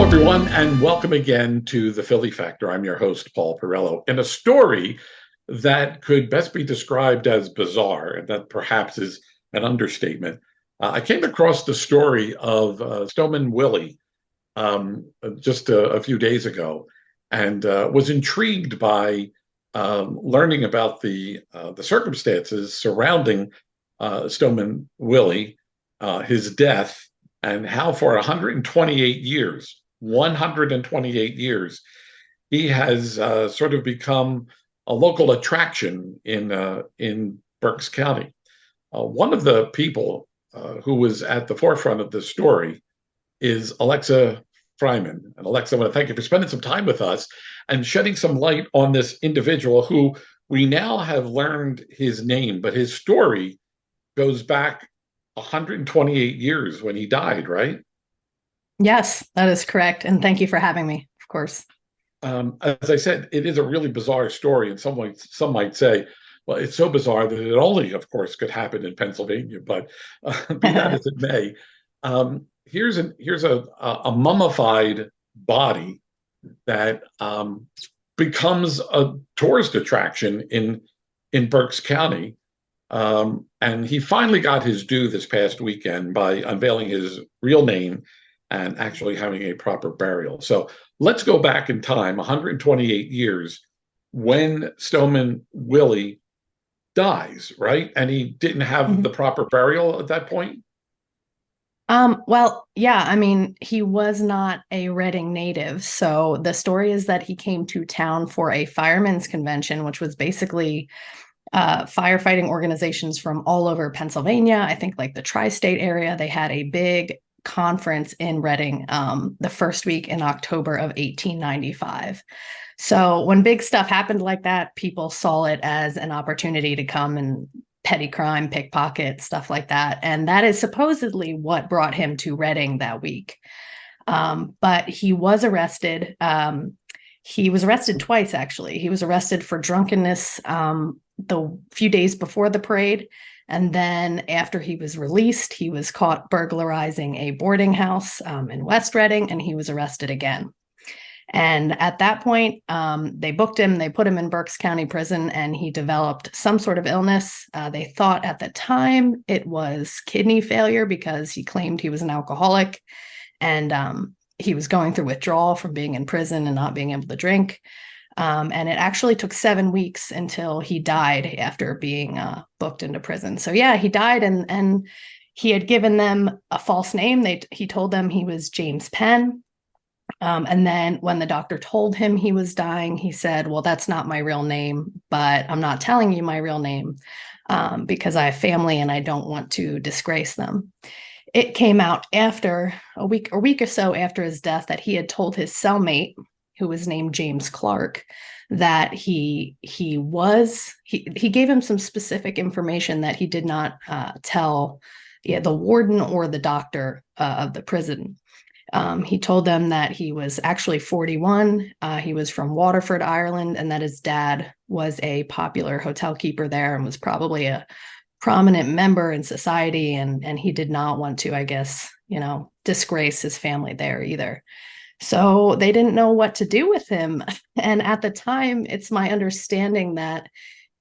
everyone, and welcome again to the Philly Factor. I'm your host, Paul Perrello. In a story that could best be described as bizarre, and that perhaps is an understatement, I came across the story of Stoneman Willie just a few days ago, and was intrigued by learning about the circumstances surrounding Stoneman Willie, his death, and how for 128 years, he has sort of become a local attraction in Berks County. One of the people who was at the forefront of this story is Alexa Freyman. And Alexa, I want to thank you for spending some time with us and shedding some light on this individual who we now have learned his name, but his story goes back 128 years when he died, right? Yes, that is correct. And thank you for having me, of course. As I said, it is a really bizarre story, and some might say, well, it's so bizarre that it only, of course, could happen in Pennsylvania. But be that as it may, here's a mummified body that becomes a tourist attraction in Berks County. And he finally got his due this past weekend by unveiling his real name and actually having a proper burial. So let's go back in time, 128 years, when Stoneman Willie dies, right? And he didn't have the proper burial at that point? Well, yeah, I mean, he was not a Reading native. So the story is that he came to town for a firemen's convention, which was basically firefighting organizations from all over Pennsylvania. I think like the tri-state area. They had a big conference in Reading the first week in October of 1895. So when big stuff happened like that, people saw it as an opportunity to come and petty crime, pickpocket, stuff like that. And that is supposedly what brought him to Reading that week. But he was arrested. He was arrested twice, actually. He was arrested for drunkenness the few days before the parade. And then after he was released, he was caught burglarizing a boarding house in West Reading, and he was arrested again. And at that point, they booked him, they put him in Berks County Prison, and he developed some sort of illness. They thought at the time it was kidney failure because he claimed he was an alcoholic, and he was going through withdrawal from being in prison and not being able to drink. And it actually took 7 weeks until he died after being booked into prison. So yeah, he died, and he had given them a false name. He told them he was James Penn. And then when the doctor told him he was dying, he said, well, that's not my real name, but I'm not telling you my real name because I have family and I don't want to disgrace them. It came out after a week or so after his death that he had told his cellmate, who was named James Clark, that he gave him some specific information that he did not tell the warden or the doctor of the prison. He told them that he was actually 41. He was from Waterford, Ireland, and that his dad was a popular hotel keeper there and was probably a prominent member in society. And he did not want to, I guess, disgrace his family there either. So they didn't know what to do with him. And at the time, it's my understanding that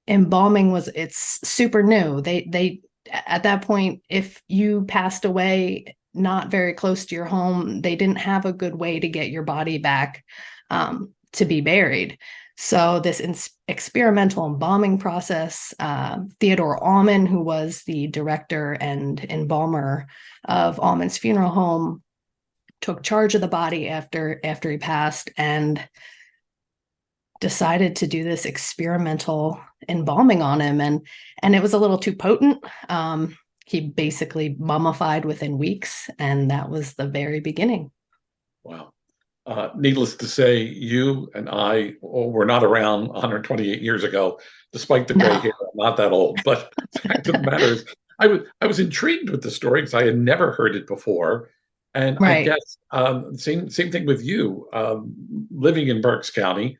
embalming it's super new. They at that point, if you passed away not very close to your home, they didn't have a good way to get your body back to be buried. So this experimental embalming process, Theodore Allman, who was the director and embalmer of Allman's funeral home, took charge of the body after he passed and decided to do this experimental embalming on him. And it was a little too potent. He basically mummified within weeks, and that was the very beginning. Wow. Needless to say, you and I were not around 128 years ago, despite the gray hair. I'm not that old, but the fact of the matter is, I was intrigued with the story because I had never heard it before. And I guess same thing with you. Living in Berks County,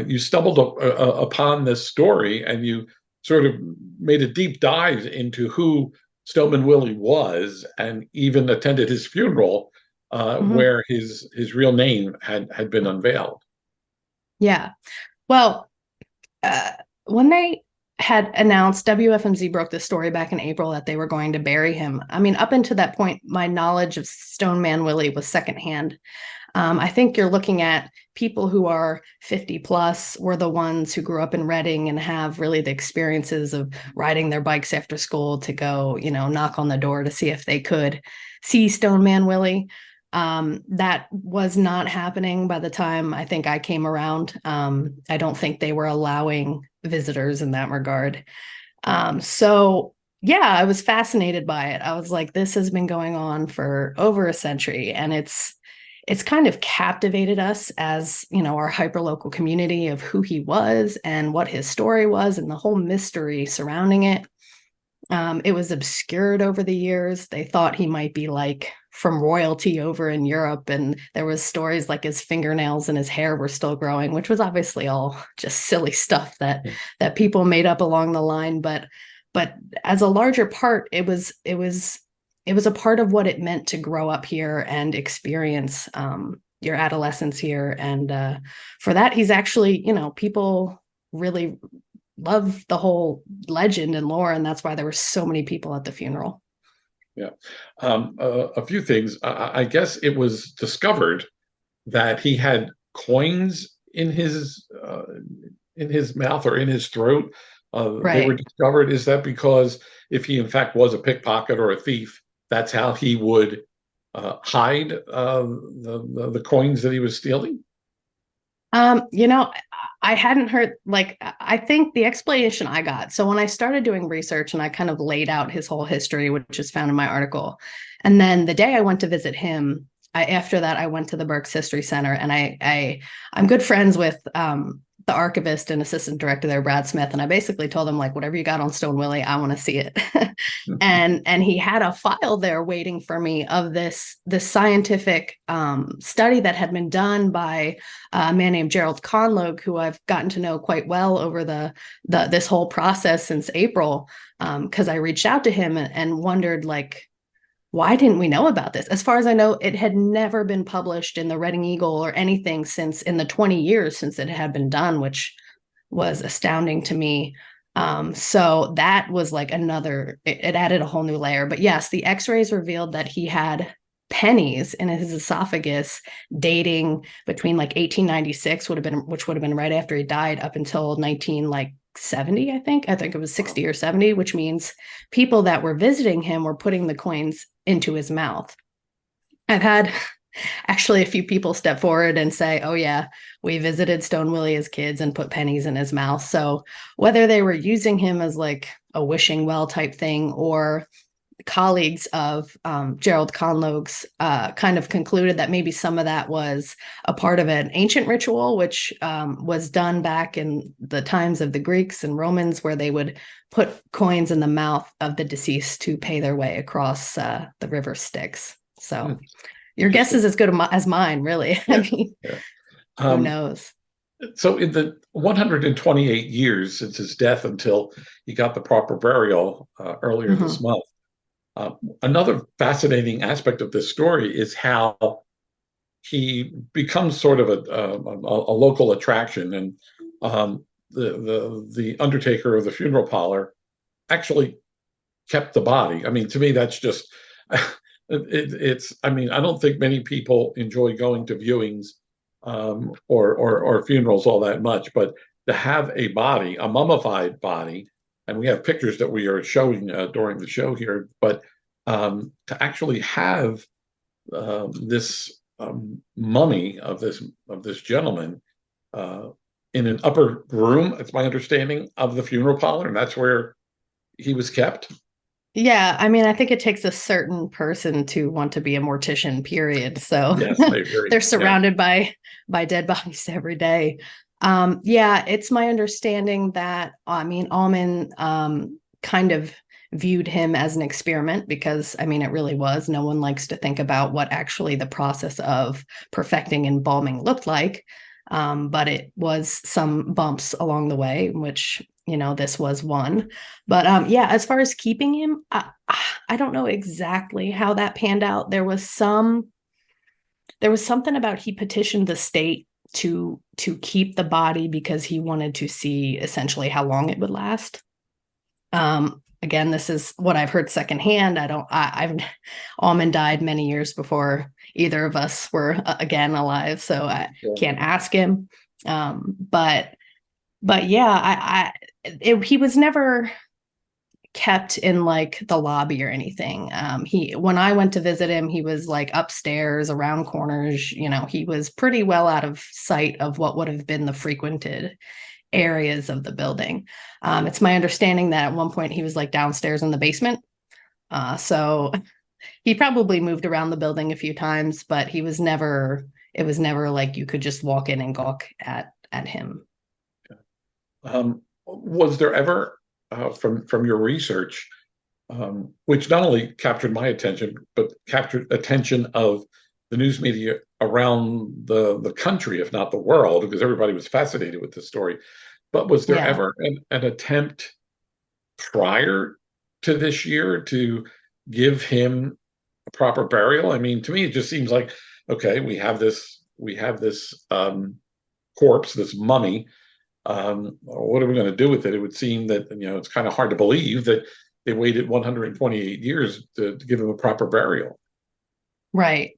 you stumbled upon this story, and you sort of made a deep dive into who Stoneman Willie was, and even attended his funeral Mhm. where his real name had been unveiled. Yeah. Well, uh, when they had announced, WFMZ broke the story back in April that they were going to bury him. I mean, up until that point, my knowledge of Stoneman Willie was secondhand. I think you're looking at people who are 50 plus were the ones who grew up in Reading and have really the experiences of riding their bikes after school to go, knock on the door to see if they could see Stoneman Willie. That was not happening by the time I think I came around. I don't think they were allowing visitors in that regard. So yeah, I was fascinated by it. I was like, this has been going on for over a century, and it's kind of captivated us as, our hyperlocal community of who he was and what his story was and the whole mystery surrounding it. It was obscured over the years. They thought he might be like from royalty over in Europe, and there was stories like his fingernails and his hair were still growing, which was obviously all just silly stuff that people made up along the line. But as a larger part, it was a part of what it meant to grow up here and experience your adolescence here. And for that, he's actually, people really love the whole legend and lore, and that's why there were so many people at the funeral. Yeah. A few things. I guess it was discovered that he had coins in his mouth or in his throat. They were Right. discovered. Is that because if he in fact was a pickpocket or a thief, that's how he would hide the coins that he was stealing? Um, you know, I hadn't heard, like, I think the explanation I got. So when I started doing research and I kind of laid out his whole history, which is found in my article, and then the day I went to visit him, after that I went to the Berks History Center, and I'm good friends with the archivist and assistant director there, Brad Smith, and I basically told him, like, whatever you got on Stone Willie, I want to see it. And he had a file there waiting for me of this scientific study that had been done by a man named Gerald Conlogue, who I've gotten to know quite well over the this whole process since April, because I reached out to him and wondered, like, why didn't we know about this? As far as I know, it had never been published in the Reading Eagle or anything since in the 20 years since it had been done, which was astounding to me. So that was like it added a whole new layer. But yes, the x-rays revealed that he had pennies in his esophagus dating between like 1896 which would have been right after he died up until 19 like 70. I think it was 60 or 70, which means people that were visiting him were putting the coins into his mouth. I've had actually a few people step forward and say, oh yeah, we visited Stone Willie as kids and put pennies in his mouth. So whether they were using him as like a wishing well type thing, or colleagues of Gerald Conlogue's kind of concluded that maybe some of that was a part of an ancient ritual, which was done back in the times of the Greeks and Romans, where they would put coins in the mouth of the deceased to pay their way across the river Styx. Hmm, So your guess interesting. is as good as mine, really. I Yeah. mean, Yeah. who Um, knows? so in the 128 years since his death until he got the proper burial earlier this Mm-hmm. month, uh, another fascinating aspect of this story is how he becomes sort of a local attraction, and the undertaker of the funeral parlor actually kept the body. I mean, to me, that's just it's. I mean, I don't think many people enjoy going to viewings or funerals all that much, but to have a body, a mummified body, and we have pictures that we are showing during the show here, but to actually have this mummy of this gentleman uh, in an upper room. It's my understanding of the funeral parlor, and that's where he was kept. Yeah, I mean, I think it takes a certain person to want to be a mortician, period. So Yes, I agree. they're Yeah. surrounded by dead bodies every day. Yeah, it's my understanding that, I mean, Alman kind of viewed him as an experiment, because I mean, it really was. No one likes to think about what actually the process of perfecting embalming looked like. But it was some bumps along the way, which, this was one. But yeah, as far as keeping him, I don't know exactly how that panned out. There was some there was something about he petitioned the state to keep the body because he wanted to see essentially how long it would last. Again, this is what I've heard secondhand. I've Almond died many years before either of us were again alive, so I can't ask him. But yeah, he was never kept in like the lobby or anything. When I went to visit him, he was like upstairs around corners. He was pretty well out of sight of what would have been the frequented areas of the building. It's my understanding that at one point he was like downstairs in the basement. So he probably moved around the building a few times, but it was never like you could just walk in and gawk at him. Was there ever, from your research, which not only captured my attention, but captured attention of the news media around the country, if not the world, because everybody was fascinated with this story. But was there ever an attempt prior to this year to give him a proper burial? I mean, to me, it just seems like, okay, we have this corpse, this mummy. What are we going to do with it? It would seem that, it's kind of hard to believe that they waited 128 years to give him a proper burial. Right.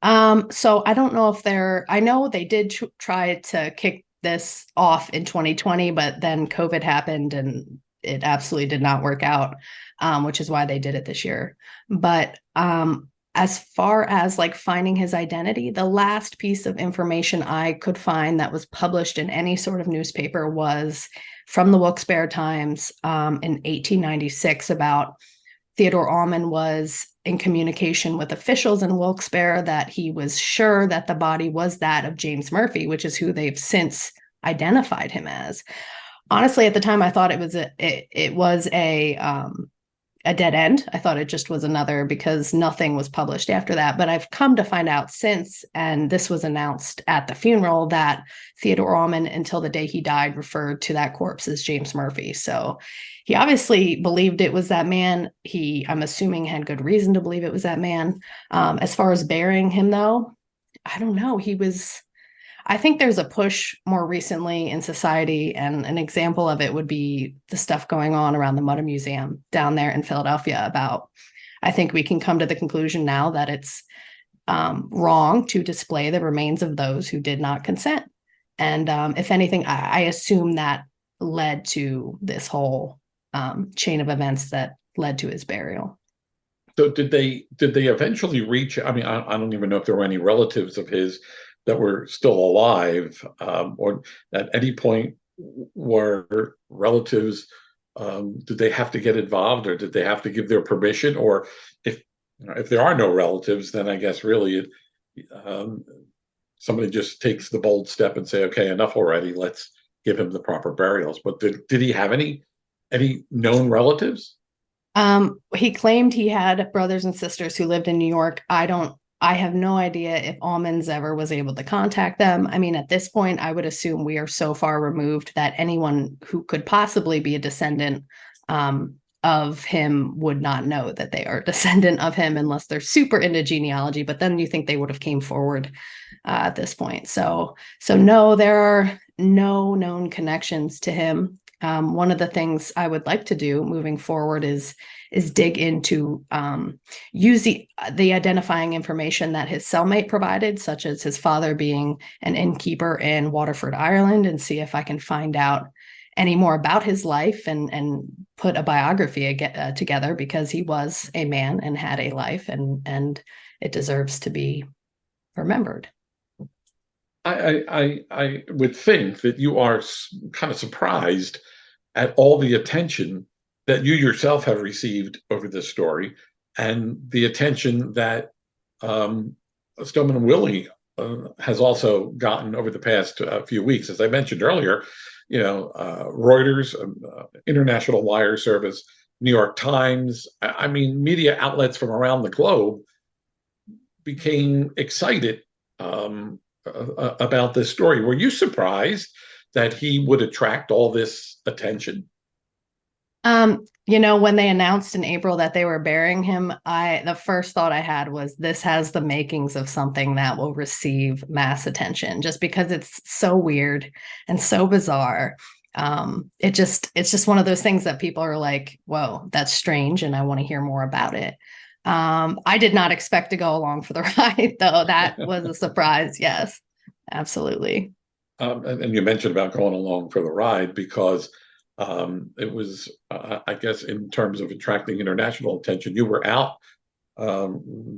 So I don't know if I know they did try to kick this off in 2020, but then COVID happened and it absolutely did not work out, which is why they did it this year. But as far as like finding his identity, the last piece of information I could find that was published in any sort of newspaper was from the Wilkes-Barre Times in 1896 about Theodore Allman was in communication with officials in Wilkes-Barre that he was sure that the body was that of James Murphy, which is who they've since identified him as. Honestly, at the time, I thought it was a dead end. I thought it just was another, because nothing was published after that. But I've come to find out since, and this was announced at the funeral, that Theodore Allman, until the day he died, referred to that corpse as James Murphy. So he obviously believed it was that man. I'm assuming, had good reason to believe it was that man. As far as burying him, though, I don't know. I think there's a push more recently in society, and an example of it would be the stuff going on around the Mutter Museum down there in Philadelphia about, I think we can come to the conclusion now that it's wrong to display the remains of those who did not consent. And if anything, I assume that led to this whole chain of events that led to his burial. So did they eventually reach? I mean, I don't even know if there were any relatives of his that were still alive, or at any point were relatives, did they have to get involved, or did they have to give their permission? Or if there are no relatives, then I guess really somebody just takes the bold step and say, okay, enough already, let's give him the proper burials. But did he have any known relatives? He claimed he had brothers and sisters who lived in New York. I have no idea if Almonds ever was able to contact them. I mean, at this point, I would assume we are so far removed that anyone who could possibly be a descendant of him would not know that they are a descendant of him unless they're super into genealogy. But then you think they would have came forward at this point. So no, there are no known connections to him. One of the things I would like to do moving forward is dig into use the identifying information that his cellmate provided, such as his father being an innkeeper in Waterford, Ireland, and see if I can find out any more about his life and put a biography together, because he was a man and had a life, and it deserves to be remembered. I would think that you are kind of surprised at all the attention that you yourself have received over this story, and the attention that Stoneman Willie has also gotten over the past few weeks. As I mentioned earlier, Reuters, International Wire Service, New York Times, I mean, media outlets from around the globe became excited about this story. Were you surprised that he would attract all this attention? When they announced in April that they were burying him, the first thought I had was this has the makings of something that will receive mass attention just because it's so weird and so bizarre. It's just one of those things that people are like, whoa, that's strange, and I want to hear more about it. I did not expect to go along for the ride, though. That was a surprise. Yes, absolutely. And you mentioned about going along for the ride because it was, I guess, in terms of attracting international attention, you were out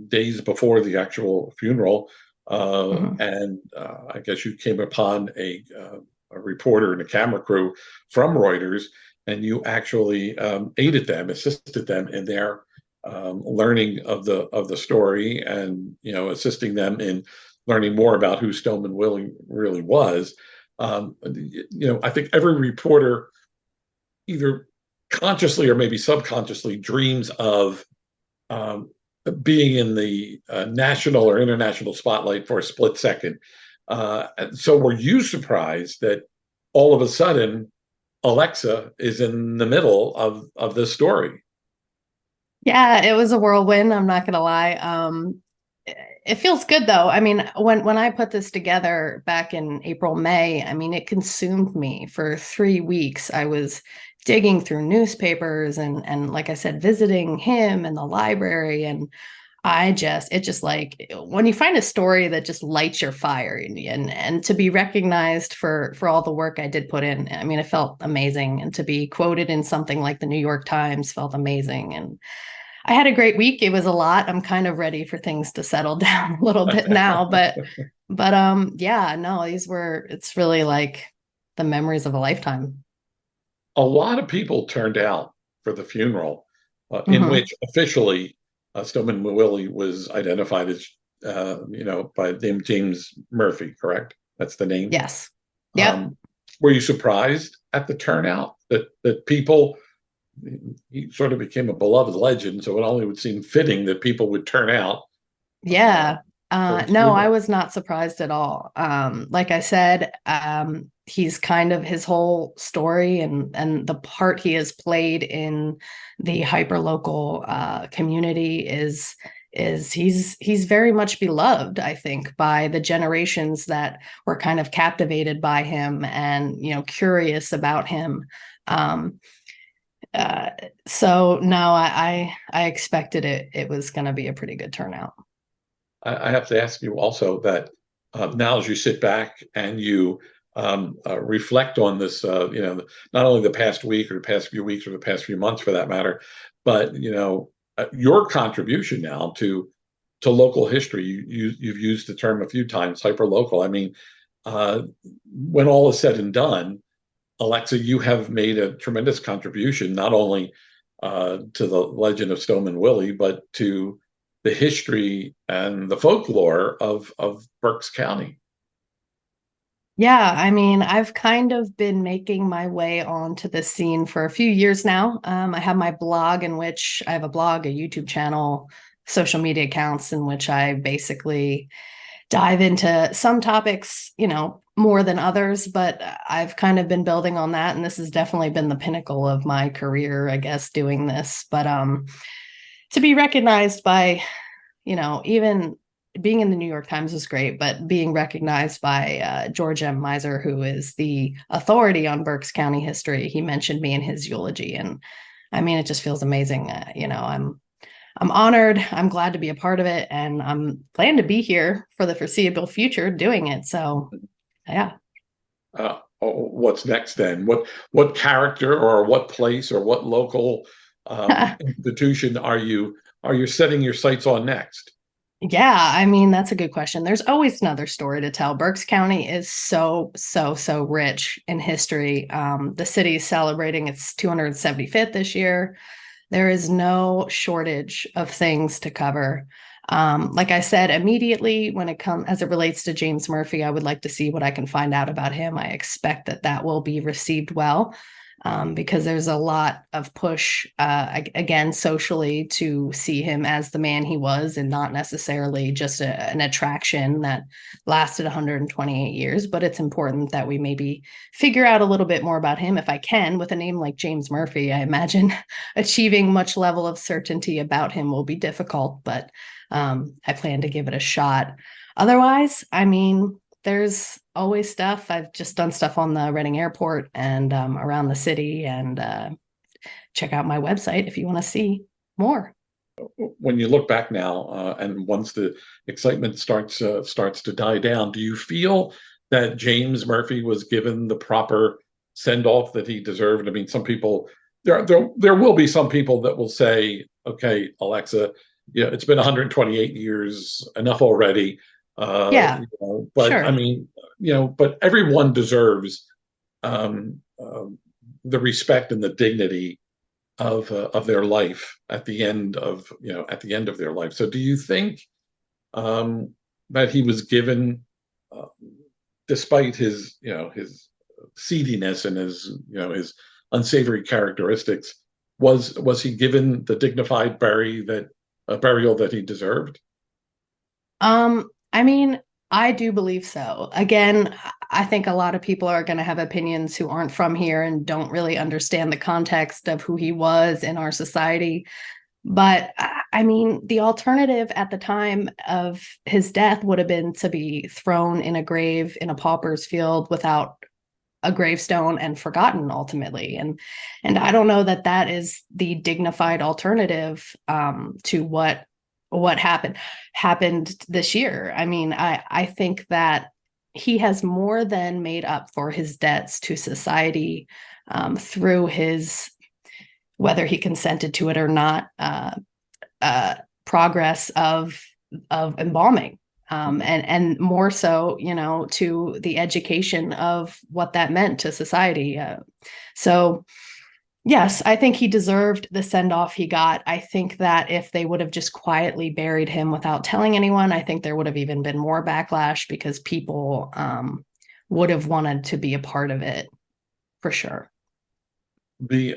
days before the actual funeral, Mhm. and I guess you came upon a reporter and a camera crew from Reuters, and you actually aided them, assisted them in their learning of the story, and assisting them in learning more about who Stoneman Willie really was. I think every reporter either consciously or maybe subconsciously dreams of um, being in the national or international spotlight for a split second. So were you surprised that all of a sudden Alexa is in the middle of this story? Yeah, it was a whirlwind. I'm not gonna lie. It feels good though. I mean, when I put this together back in April, May, I mean, it consumed me for 3 weeks. I was digging through newspapers and like I said, visiting him in the library, and it just like when you find a story that just lights your fire, and to be recognized for all the work I did put in. I mean, it felt amazing, and to be quoted in something like the New York Times felt amazing. And I had a great week. It was a lot. I'm kind of ready for things to settle down a little bit now, but yeah, no, it's really like the memories of a lifetime. A lot of people turned out for the funeral, in Hmm. which officially Stoneman Willie was identified as, by the name James Murphy, correct? That's the name. Yes. Yep. Um, were you surprised at the turnout that people? He sort of became a beloved legend, so it only would seem fitting that people would turn out uh, Yeah. for his No, I funeral. was not surprised at all. Like I said, he's kind of his whole story and the part he has played in the hyperlocal community is he's very much beloved, I think, by the generations that were kind of captivated by him and curious about him. Um, uh, so no, I expected it was going to be a pretty good turnout. I have to ask you also that now, as you sit back and you reflect on this, not only the past week or the past few weeks or the past few months, for that matter, but your contribution now to local history. You've used the term a few times, hyperlocal. I mean, uh, when all is said and done, Alexa, you have made a tremendous contribution, not only to the legend of Stoneman Willie, but to the history and the folklore of Berks County. Yeah, I mean, I've kind of been making my way onto the scene for a few years now. I have my blog, in which I have a blog, a YouTube channel, social media accounts, in which I basically dive into some topics, more than others, but I've kind of been building on that. And this has definitely been the pinnacle of my career, I guess, doing this. But to be recognized by even being in the New York Times was great, but being recognized by George M. Miser, who is the authority on Berks County history, he mentioned me in his eulogy, and I mean, it just feels amazing. I'm honored. I'm glad to be a part of it, and I'm planning to be here for the foreseeable future doing it. So, yeah. What's next then? What character or what place or what local institution are you setting your sights on next? Yeah, I mean, that's a good question. There's always another story to tell. Berks County is so, so, so rich in history. The city is celebrating its 275th this year. There is no shortage of things to cover. Like I said, immediately when it comes as it relates to James Murphy, I would like to see what I can find out about him. I expect that will be received well. because there's a lot of push, again, socially, to see him as the man he was and not necessarily just an attraction that lasted 128 years. But it's important that we maybe figure out a little bit more about him. If I can, with a name like James Murphy, I imagine achieving much level of certainty about him will be difficult, but I plan to give it a shot. Otherwise, I mean, there's always stuff. I've just done stuff on the Reading Airport and around the city, and check out my website if you want to see more. When you look back now, and once the excitement starts to die down, do you feel that James Murphy was given the proper send-off that he deserved? I mean, some people, there will be some people that will say, okay, Alexa, yeah, it's been 128 years, enough already. Yeah, But I sure. mean, but everyone deserves the respect and the dignity of their life at the end of their life. So, do you think that he was given, uh, despite his seediness and his unsavory characteristics, was he given the dignified burial that he deserved? I mean, I do believe so. Again, I think a lot of people are going to have opinions who aren't from here and don't really understand the context of who he was in our society. But I mean, the alternative at the time of his death would have been to be thrown in a grave in a pauper's field without a gravestone and forgotten ultimately. And I don't know that that is the dignified alternative to what happened this year. I mean, I think that he has more than made up for his debts to society through his, whether he consented to it or not, progress of embalming, and more so, to the education of what that meant to society. So yes, I think he deserved the send off he got. I think that if they would have just quietly buried him without telling anyone, I think there would have even been more backlash because people would have wanted to be a part of it for sure. The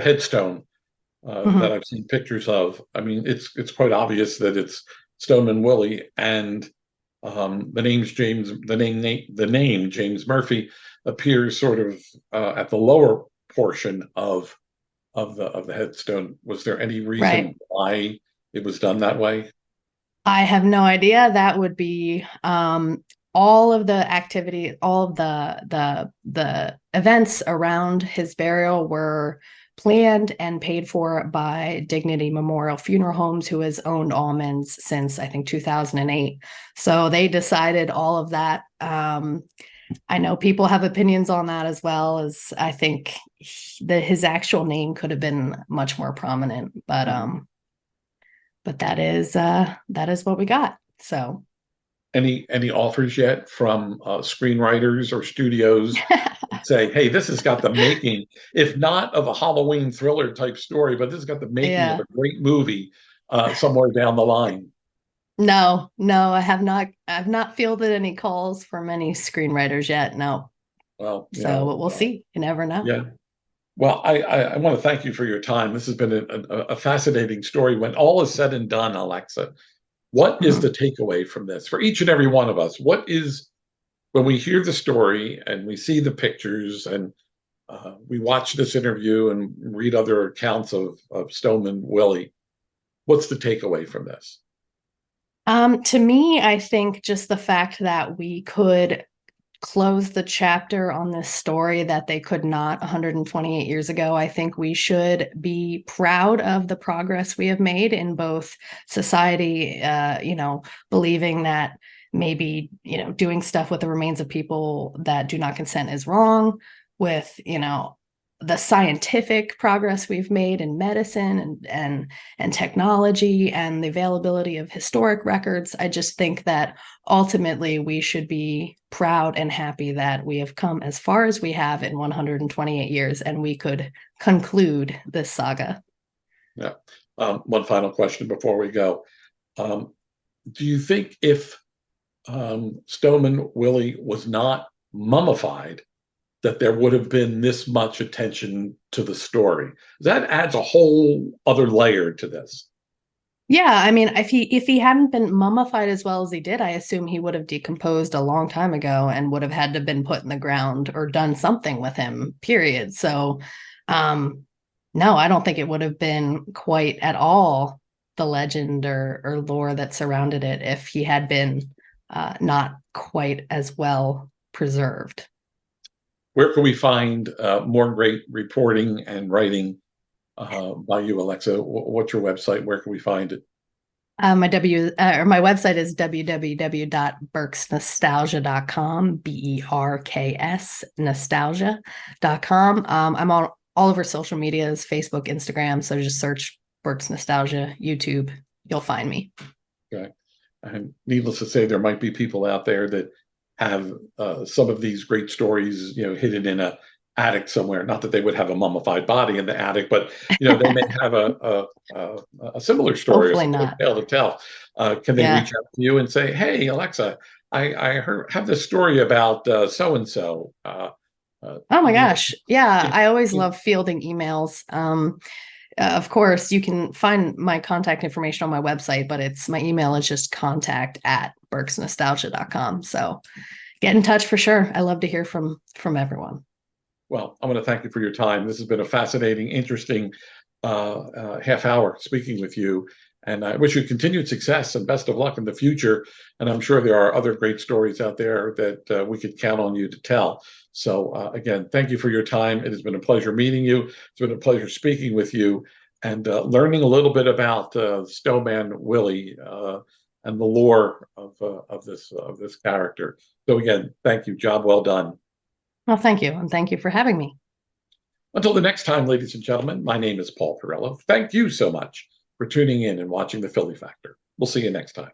headstone that Mm-hmm. I've seen pictures of. I mean, it's quite obvious that it's Stoneman Willie, and the name James Murphy appears sort of at the lower portion of the headstone. Was there any reason Right. why it was done that way? I have no idea. That would be all of the activity, all of the events around his burial were planned and paid for by Dignity Memorial Funeral Homes, who has owned Almonds since I think 2008. So they decided all of that. I know people have opinions on that as well, as I think that his actual name could have been much more prominent, but that is what we got. So Any offers yet from screenwriters or studios say, hey, this has got the making, if not of a Halloween thriller type story, but this has got the making of yeah. a great movie somewhere down the line? No, no, I've not fielded any calls from any screenwriters yet. No. Well, So we'll see. You never know. yeah. Well, I want to thank you for your time. This has been a fascinating story. When all is said and done, Alexa, what is Mhm. the takeaway from this for each and every one of us? What is, when we hear the story and we see the pictures and we watch this interview and read other accounts of Stoneman Willie, what's the takeaway from this? To me, I think just the fact that we could close the chapter on this story that they could not 128 years ago. I think we should be proud of the progress we have made in both society, believing that maybe, doing stuff with the remains of people that do not consent is wrong, with, the scientific progress we've made in medicine and technology and the availability of historic records. I just think that ultimately we should be proud and happy that we have come as far as we have in 128 years and we could conclude this saga. Yeah. One final question before we go. Um, do you think if Stoneman Willie was not mummified, that there would have been this much attention to the story. That adds a whole other layer to this. Yeah, I mean, if he hadn't been mummified as well as he did, I assume he would have decomposed a long time ago and would have had to have been put in the ground or done something with him, period. So, no, I don't think it would have been quite at all the legend or lore that surrounded it if he had been not quite as well preserved. Where can we find more great reporting and writing by you, Alexa? What's your website? Where can we find it? My website is www.berksnostalgia.com, BERKS nostalgia.com. I'm on all over social medias, Facebook, Instagram. So just search Berks Nostalgia, YouTube. You'll find me. Okay. And needless to say, there might be people out there that have some of these great stories, hidden in a attic somewhere. Not that they would have a mummified body in the attic, but they may have a similar story or Hopefully similar not. tale to tell. Can they Yeah. reach out to you and say, "Hey, Alexa, I have this story about so and so." Oh my gosh. Yeah. I always love fielding emails. Of course, you can find my contact information on my website, but my email is just contact@berksnostalgia.com. So get in touch for sure. I love to hear from everyone. Well, I want to thank you for your time. This has been a fascinating, interesting half hour speaking with you. And I wish you continued success and best of luck in the future. And I'm sure there are other great stories out there that we could count on you to tell. So again, thank you for your time. It has been a pleasure meeting you. It's been a pleasure speaking with you and learning a little bit about Stoneman Willie and the lore of this character. So again, thank you. Job well done. Well, thank you. And thank you for having me. Until the next time, ladies and gentlemen, my name is Paul Perrello. Thank you so much for tuning in and watching The Philly Factor. We'll see you next time.